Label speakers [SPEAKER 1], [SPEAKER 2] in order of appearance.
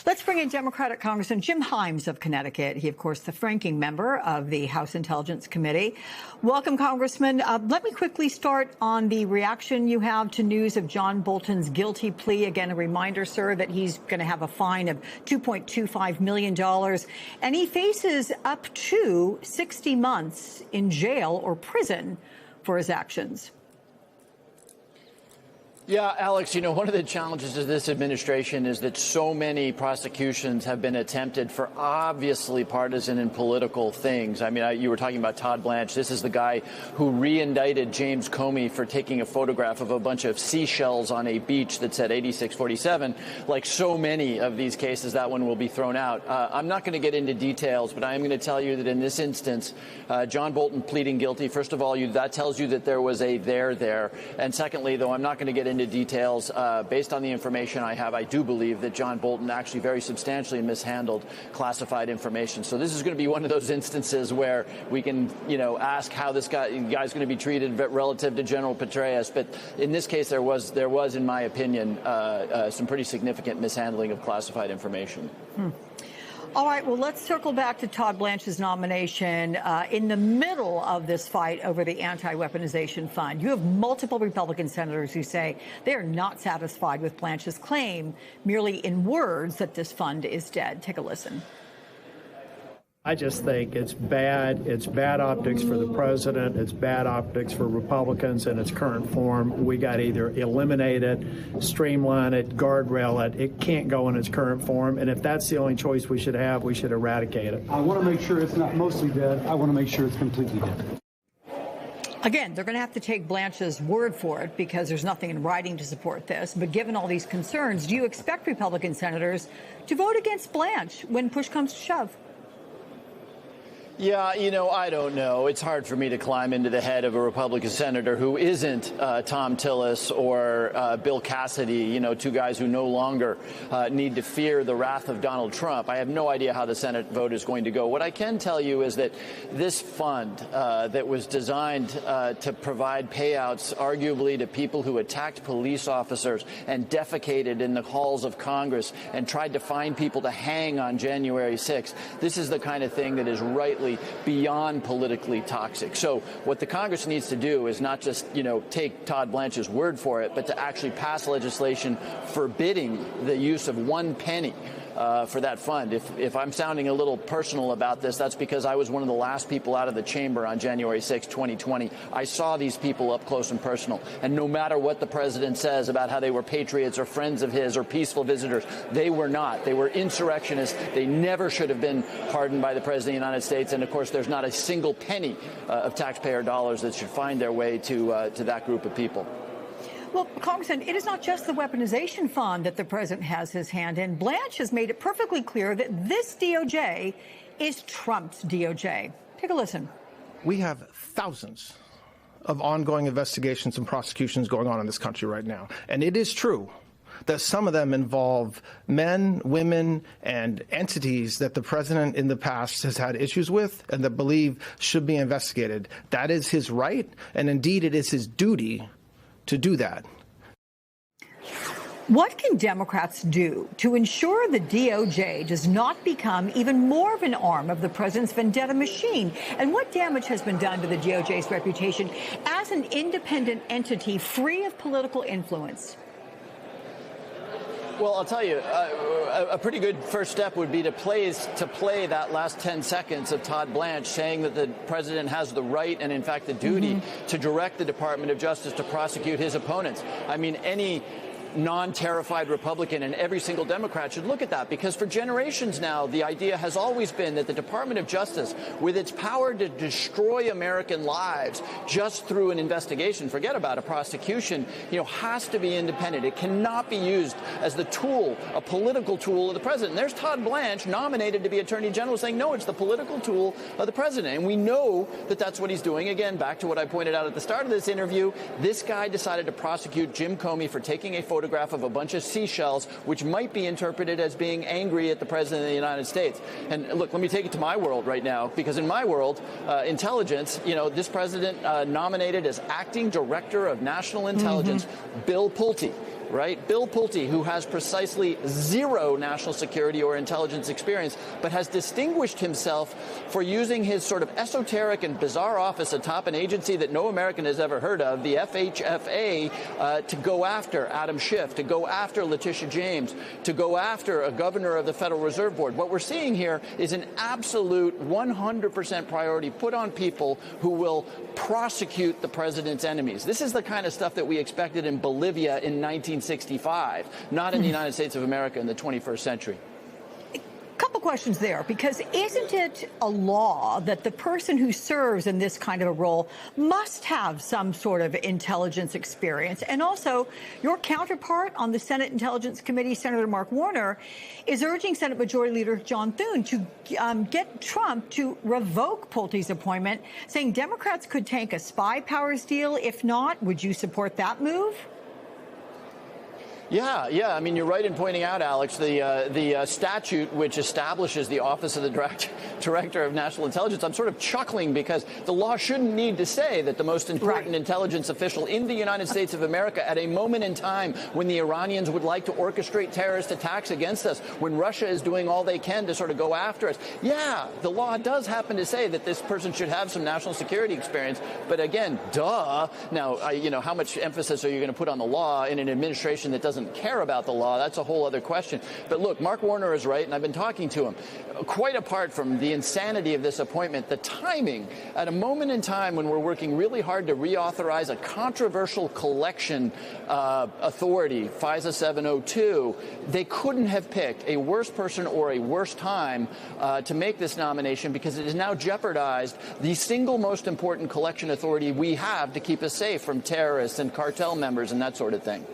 [SPEAKER 1] Let's bring in Democratic Congressman Jim Himes of Connecticut. He, of course, the ranking member of the House Intelligence Committee. Welcome, Congressman. Let me quickly start on the reaction you have to news of John Bolton's guilty plea. Again, a reminder, sir, that he's going to have a fine of $2.25 million, and he faces up to 60 months in jail or prison for his actions.
[SPEAKER 2] Yeah, Alex, you know, one of the challenges of this administration is that so many prosecutions have been attempted for obviously partisan and political things. I mean, you were talking about Todd Blanche. This is the guy who re-indicted James Comey for taking a photograph of a bunch of seashells on a beach that said 8647. Like so many of these cases, that one will be thrown out. I'm not going to get into details, but I am going to tell you that in this instance, John Bolton pleading guilty, first of all, that tells you that there was a there. And secondly, though, I'm not going to get into details. Based on the information I have, I do believe that John Bolton actually very substantially mishandled classified information. So this is going to be one of those instances where we can, you know, ask how this guy's going to be treated relative to General Petraeus. But in this case, there was, in my opinion, some pretty significant mishandling of classified information.
[SPEAKER 1] All right, well, let's circle back to Todd Blanche's nomination. In the middle of this fight over the anti-weaponization fund, you have multiple Republican senators who say they are not satisfied with Blanche's claim, merely in words, that this fund is dead. Take a listen.
[SPEAKER 3] I just think it's bad. It's bad optics for the president. It's bad optics for Republicans in its current form. We got to either eliminate it, streamline it, guardrail it. It can't go in its current form. And if that's the only choice we should have, we should eradicate it.
[SPEAKER 4] I want to make sure it's not mostly dead. I want to make sure it's completely dead.
[SPEAKER 1] Again, they're going to have to take Blanche's word for it because there's nothing in writing to support this. But given all these concerns, do you expect Republican senators to vote against Blanche when push comes to shove?
[SPEAKER 2] Yeah, you know, I don't know. It's hard for me to climb into the head of a Republican senator who isn't Tom Tillis or Bill Cassidy, you know, two guys who no longer need to fear the wrath of Donald Trump. I have no idea how the Senate vote is going to go. What I can tell you is that this fund that was designed to provide payouts arguably to people who attacked police officers and defecated in the halls of Congress and tried to find people to hang on January 6th, this is the kind of thing that is rightly beyond politically toxic. So what the Congress needs to do is not just, you know, take Todd Blanche's word for it, but to actually pass legislation forbidding the use of one penny for that fund. If I'm sounding a little personal about this, that's because I was one of the last people out of the chamber on January 6, 2020. I saw these people up close and personal. And no matter what the president says about how they were patriots or friends of his or peaceful visitors, they were not. They were insurrectionists. They never should have been pardoned by the president of the United States. And, of course, there's not a single penny of taxpayer dollars that should find their way to that group of people.
[SPEAKER 1] Well, Congressman, it is not just the weaponization fund that the president has his hand in. Blanche has made it perfectly clear that this DOJ is Trump's DOJ. Take a listen.
[SPEAKER 5] We have thousands of ongoing investigations and prosecutions going on in this country right now. And it is true that some of them involve men, women, and entities that the president in the past has had issues with and that believe should be investigated. That is his right, and indeed it is his duty to do that.
[SPEAKER 1] What can Democrats do to ensure the DOJ does not become even more of an arm of the president's vendetta machine? And what damage has been done to the DOJ's reputation as an independent entity free of political influence?
[SPEAKER 2] Well, I'll tell you, a pretty good first step would be to play that last 10 seconds of Todd Blanche saying that the president has the right and, in fact, the duty to direct the Department of Justice to prosecute his opponents. I mean, any non-terrified Republican and every single Democrat should look at that, because for generations now, the idea has always been that the Department of Justice, with its power to destroy American lives just through an investigation, forget about a prosecution, you know, has to be independent. It cannot be used as the tool, a political tool of the president. And there's Todd Blanche, nominated to be Attorney General, saying, no, it's the political tool of the president. And we know that that's what he's doing. Again, back to what I pointed out at the start of this interview, this guy decided to prosecute Jim Comey for taking a photograph of a bunch of seashells, which might be interpreted as being angry at the president of the United States. And look, let me take it to my world right now, because in my world, intelligence, you know, this president nominated as acting director of national intelligence Bill Pulte. right? Bill Pulte, who has precisely zero national security or intelligence experience, but has distinguished himself for using his sort of esoteric and bizarre office atop an agency that no American has ever heard of, the FHFA, to go after Adam Schiff, to go after Letitia James, to go after a governor of the Federal Reserve Board. What we're seeing here is an absolute 100% priority put on people who will prosecute the president's enemies. This is the kind of stuff that we expected in Bolivia in 1965, not in the United States of America in the 21st century.
[SPEAKER 1] Couple questions there, because isn't it a law that the person who serves in this kind of a role must have some sort of intelligence experience? And also, your counterpart on the Senate Intelligence Committee, Senator Mark Warner, is urging Senate Majority Leader John Thune to get Trump to revoke Pulte's appointment, saying Democrats could tank a spy powers deal. If not, would you support that move?
[SPEAKER 2] Yeah. I mean, you're right in pointing out, Alex, the statute which establishes the Office of the Director of National Intelligence. I'm sort of chuckling because the law shouldn't need to say that the most important intelligence official in the United States of America at a moment in time when the Iranians would like to orchestrate terrorist attacks against us, when Russia is doing all they can to sort of go after us. Yeah, the law does happen to say that this person should have some national security experience. But again, duh. Now, how much emphasis are you going to put on the law in an administration that doesn't care about the law? That's a whole other question. But look, Mark Warner is right, and I've been talking to him. Quite apart from the insanity of this appointment, the timing, at a moment in time when we're working really hard to reauthorize a controversial collection authority, FISA 702, they couldn't have picked a worse person or a worse time to make this nomination, because it has now jeopardized the single most important collection authority we have to keep us safe from terrorists and cartel members and that sort of thing.